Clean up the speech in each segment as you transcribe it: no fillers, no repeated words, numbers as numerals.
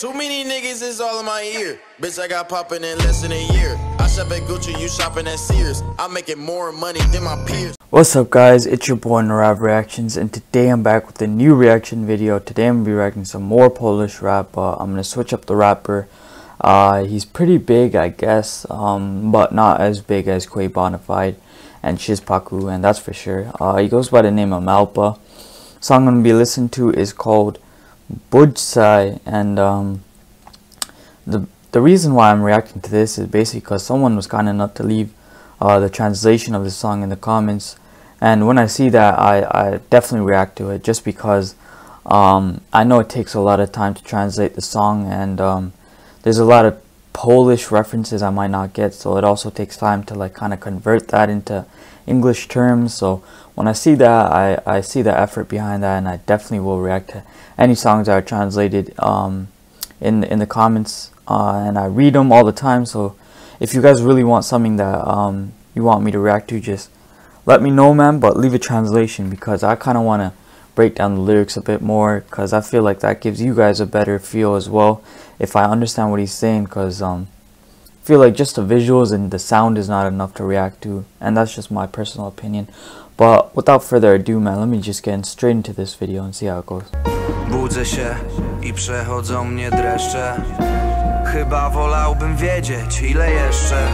Too many niggas is all in my ear. Bitch, I got poppin' in less than a year. I shop at Gucci, you shopping at Sears. I'm making more money than my peers. What's up guys, it's your boy Narav Reactions, and today I'm back with a new reaction video. Today I'm going to be reacting some more Polish rap. I'm going to switch up the rapper. He's pretty big, I guess, but not as big as Quay Bonafide and Shizpaku, and that's for sure. He goes by the name of Małpa. The song I'm going to be listening to is called Budzę, and the reason why I'm reacting to this is basically because someone was kind enough to leave the translation of the song in the comments, and when I see that, I definitely react to it, just because I know it takes a lot of time to translate the song, and there's a lot of Polish references I might not get, so it also takes time to like kind of convert that into English terms. So when I see that, I see the effort behind that, and I definitely will react to any songs that are translated in the comments, and I read them all the time. So if you guys really want something that you want me to react to, just let me know, man, but leave a translation, because I kind of want to break down the lyrics a bit more, because I feel like that gives you guys a better feel as well if I understand what he's saying, because I feel like just the visuals and the sound is not enough to react to, and that's just my personal opinion. But without further ado, man, let me just get straight into this video and see how it goes. Budzę się i przechodzą mnie dreszcze. Chyba wolałbym wiedzieć, ile jeszcze.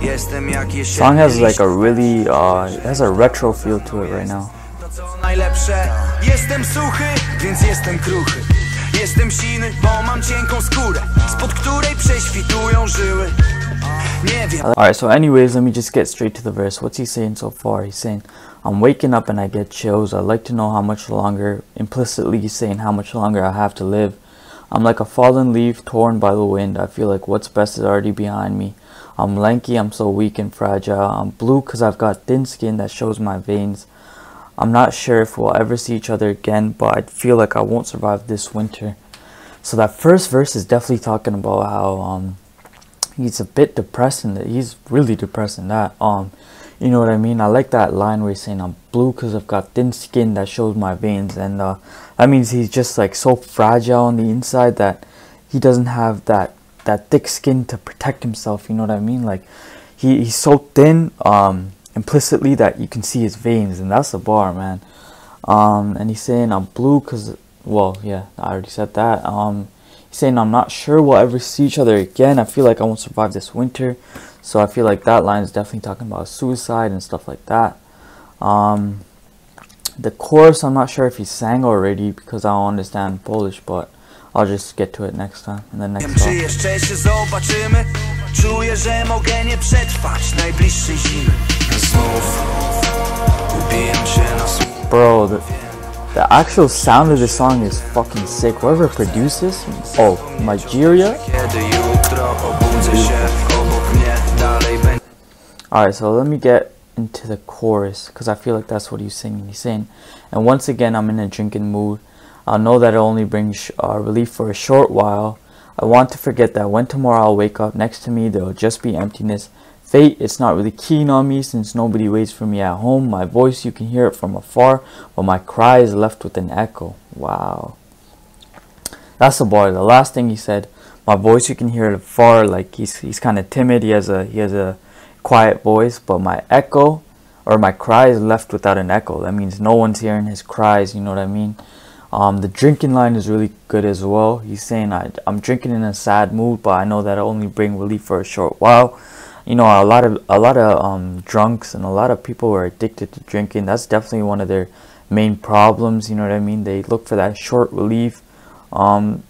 Jestem jak jesienny. Song has like a really it has a retro feel to it right now. To co najlepsze. Jestem suchy, więc jestem kruchy. Jestem siny, bo mam cienką skórę, spod której prześwitują żyły. Nie wiem. Alright, so anyways, let me just get straight to the verse. What's he saying so far? He's saying, I'm waking up and I get chills. I'd like to know how much longer. Implicitly he's saying how much longer I have to live. I'm like a fallen leaf torn by the wind. I feel like what's best is already behind me. I'm lanky, I'm so weak and fragile. I'm blue because I've got thin skin that shows my veins. I'm not sure if we'll ever see each other again, but I feel like I won't survive this winter. So that first verse is definitely talking about how he's a bit depressed, and he's really depressed in that. You know what I mean? I like that line where he's saying I'm blue because I've got thin skin that shows my veins, and that means he's just like so fragile on the inside that he doesn't have that thick skin to protect himself. You know what I mean? Like he's so thin implicitly that you can see his veins, and that's the bar, man. And he's saying I'm blue because, well, yeah, I already said that. He's saying I'm not sure we'll ever see each other again. I feel like I won't survive this winter. So I feel like that line is definitely talking about suicide and stuff like that. The chorus, I'm not sure if he sang already, because I don't understand Polish, but I'll just get to it next time in the next song. Bro, the actual sound of this song is fucking sick. Whoever produced this, oh, Nigeria. Alright, so let me get into the chorus, because I feel like that's what he's singing. He's saying, and once again I'm in a drinking mood. I'll know that it only brings relief for a short while. I want to forget that when tomorrow I'll wake up, next to me there'll just be emptiness. Fate, it's not really keen on me since nobody waits for me at home. My voice, you can hear it from afar, but my cry is left with an echo. Wow. That's the bar. The last thing he said, my voice, you can hear it afar, like he's kind of timid. He has a quiet voice, but my echo, or my cry, is left without an echo. That means no one's hearing his cries. You know what I mean? The drinking line is really good as well. He's saying I'm drinking in a sad mood, but I know that it'll only bring relief for a short while. You know, a lot of drunks and a lot of people who are addicted to drinking, that's definitely one of their main problems. You know what I mean? They look for that short relief. And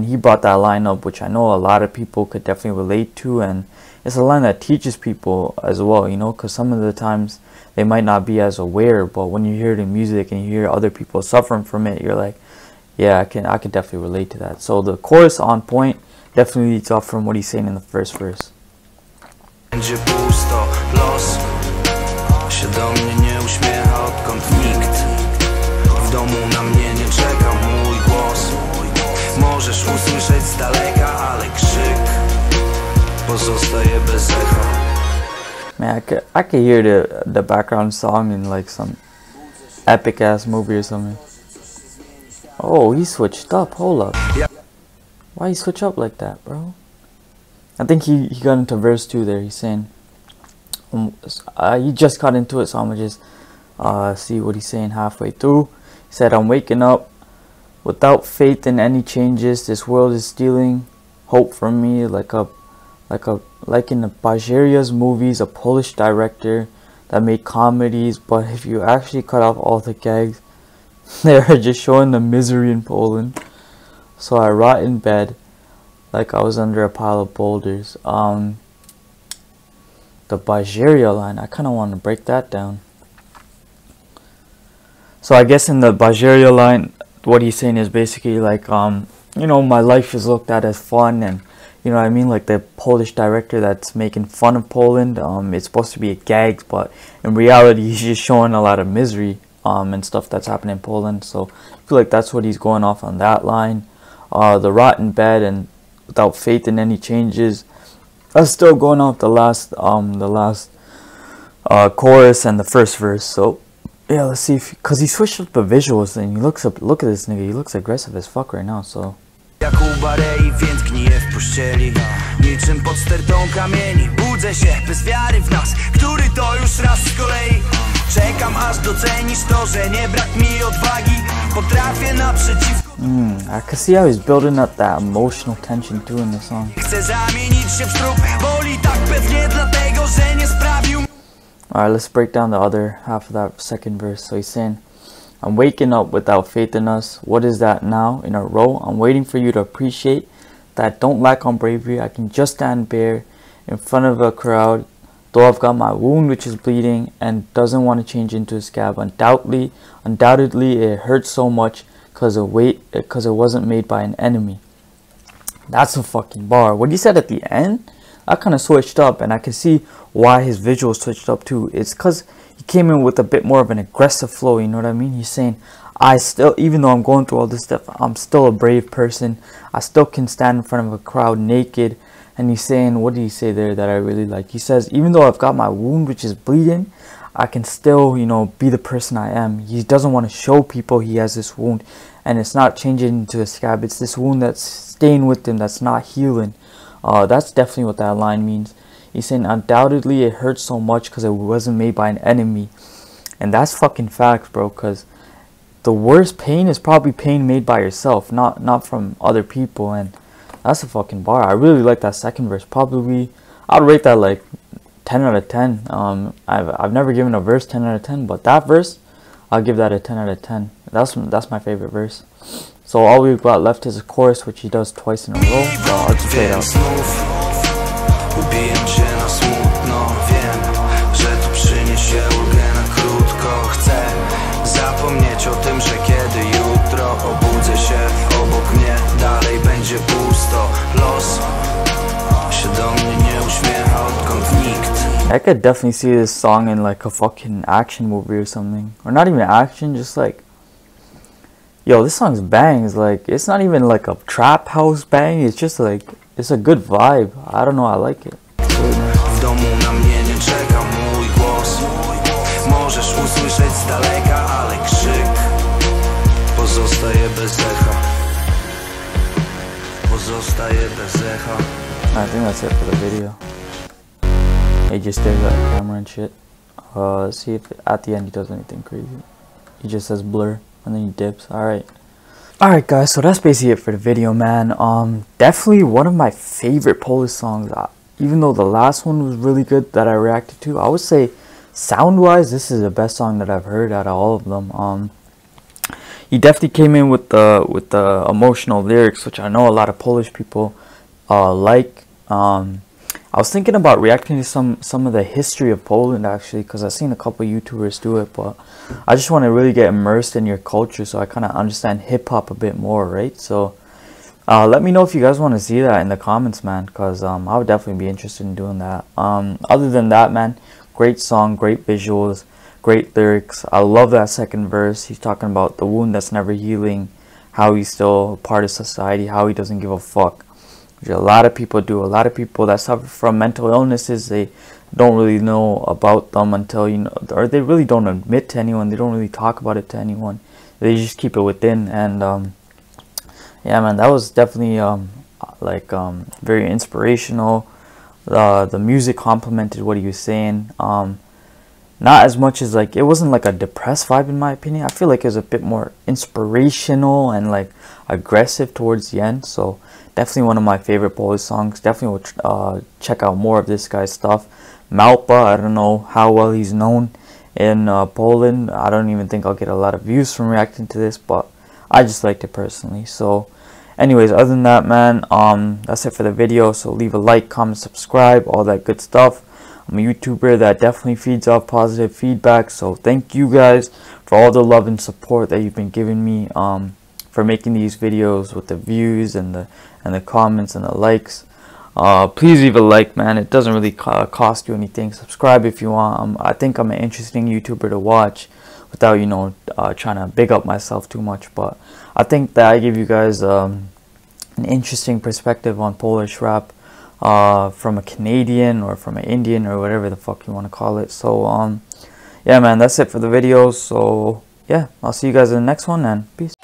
he brought that line up, which I know a lot of people could definitely relate to, and it's a line that teaches people as well, you know, because some of the times they might not be as aware, but when you hear it in music and you hear other people suffering from it, you're like, yeah, I can definitely relate to that. So the chorus on point definitely leads off from what he's saying in the first verse. Będzie pusto, los się do mnie nie uśmiecha, odkąd nikt w domu na mnie nie czeka. Mój głos możesz usłyszeć z daleka, ale krzyk pozostaje bez echa. Man, I could hear the background song in like some epic ass movie or something. Oh, he switched up. Hold up. Why you switch up like that, bro? I think he got into verse 2 there. He's saying, he just got into it, so I'm gonna just see what he's saying halfway through. He said, I'm waking up without faith in any changes. This world is stealing hope from me, like in the Bajeria's movies, a Polish director that made comedies, but if you actually cut off all the gags, they are just showing the misery in Poland. So I rot in bed like I was under a pile of boulders. The Bajeria line, I kind of want to break that down. So I guess in the Bajeria line, what he's saying is basically like, you know, my life is looked at as fun, and you know what I mean, like the Polish director that's making fun of Poland, it's supposed to be a gag, but in reality he's just showing a lot of misery and stuff that's happening in Poland. So I feel like that's what he's going off on that line. The rotten bed and without faith in any changes, that's still going off the last chorus and the first verse. So yeah, let's see if, cause he switched up the visuals and he looks up, look at this nigga, he looks aggressive as fuck right now. So jak u Barei, więc gnije w pościeli. Niczym pod stertą kamieni. Budzę się bez wiary w nas, który to już raz z kolei. Czekam aż docenisz to, że nie brak mi odwagi. Potrafię naprzeciwko. I can see how he's building up that emotional tension too in the song. Chcę zamienić się w trup, boli tak pewnie dlatego, że nie sprawił. Alright, let's break down the other half of that second verse. So he's saying, I'm waking up without faith in us. What is that now? In a row, I'm waiting for you to appreciate that I don't lack on bravery. I can just stand bare in front of a crowd, though I've got my wound which is bleeding and doesn't want to change into a scab. Undoubtedly it hurts so much because it wasn't made by an enemy. That's a fucking bar. What he said at the end, I kind of switched up, and I can see why his visuals switched up too. It's because he came in with a bit more of an aggressive flow, you know what I mean? He's saying, I still, even though I'm going through all this stuff, I'm still a brave person. I still can stand in front of a crowd naked. And he's saying, what did he say there that I really like? He says, even though I've got my wound which is bleeding, I can still, you know, be the person I am. He doesn't want to show people he has this wound, and it's not changing into a scab. It's this wound that's staying with him, that's not healing. That's definitely what that line means. He's saying, undoubtedly it hurts so much because it wasn't made by an enemy. And that's fucking facts, bro, because the worst pain is probably pain made by yourself, not from other people. And that's a fucking bar. I really like that second verse. Probably, I'd rate that like 10 out of 10. I've never given a verse 10 out of 10, but that verse, I'll give that a 10 out of 10. That's my favorite verse. So all we've got left is a chorus, which he does twice in a row. So I'll just play it out. Ubijam się na smutno, wiem, że to przyniesie ulgę na krótko. Chcę zapomnieć o tym, że kiedy jutro obudzę się obok mnie, dalej będzie pusto. Los się do mnie nie uśmiecha, odkąd nikt. I could definitely see this song in like a fucking action movie or something. Or not even action, just like, yo, this song's bangs. Like, it's not even like a trap house bang. It's just like, it's a good vibe. I don't know, I like it. W domu na mnie nie czeka mój głos. Możesz usłyszeć z daleka, ale krzyk pozostaje bez echa. Pozostaje bez echa. I think that's it for the video. He just stares at the camera and shit. Let's see if at the end he does anything crazy. He just says blur and then he dips. Alright guys, so that's basically it for the video, man. Definitely one of my favorite Polish songs. Even though the last one was really good that I reacted to, I would say sound wise this is the best song that I've heard out of all of them. He definitely came in with the emotional lyrics, which I know a lot of Polish people like. I was thinking about reacting to some of the history of Poland actually, because I've seen a couple YouTubers do it, but I just want to really get immersed in your culture so I kind of understand hip-hop a bit more, right? So let me know if you guys want to see that in the comments, man, because I would definitely be interested in doing that. Other than that, man, great song, great visuals, great lyrics. I love that second verse. He's talking about the wound that's never healing, how he's still a part of society, how he doesn't give a fuck. Which a lot of people do. A lot of people that suffer from mental illnesses, they don't really know about them until, you know, or they really don't admit to anyone. They don't really talk about it to anyone. They just keep it within. And yeah, man, that was definitely like very inspirational. The music complemented what he was saying. Not as much as like, it wasn't like a depressed vibe in my opinion. I feel like it was a bit more inspirational and like aggressive towards the end. So definitely one of my favorite Polish songs. Definitely will check out more of this guy's stuff. Małpa, I don't know how well he's known in Poland. I don't even think I'll get a lot of views from reacting to this, but I just liked it personally. So anyways, other than that, man, that's it for the video. So leave a like, comment, subscribe, all that good stuff. I'm a YouTuber that definitely feeds off positive feedback, so thank you guys for all the love and support that you've been giving me for making these videos, with the views and the comments and the likes. Please leave a like, man. It doesn't really cost you anything. Subscribe if you want. I think I'm an interesting YouTuber to watch without, you know, trying to big up myself too much, but I think that I give you guys an interesting perspective on Polish rap from a Canadian or from an Indian or whatever the fuck you want to call it. So yeah, man, that's it for the video. So yeah, I'll see you guys in the next one, and peace.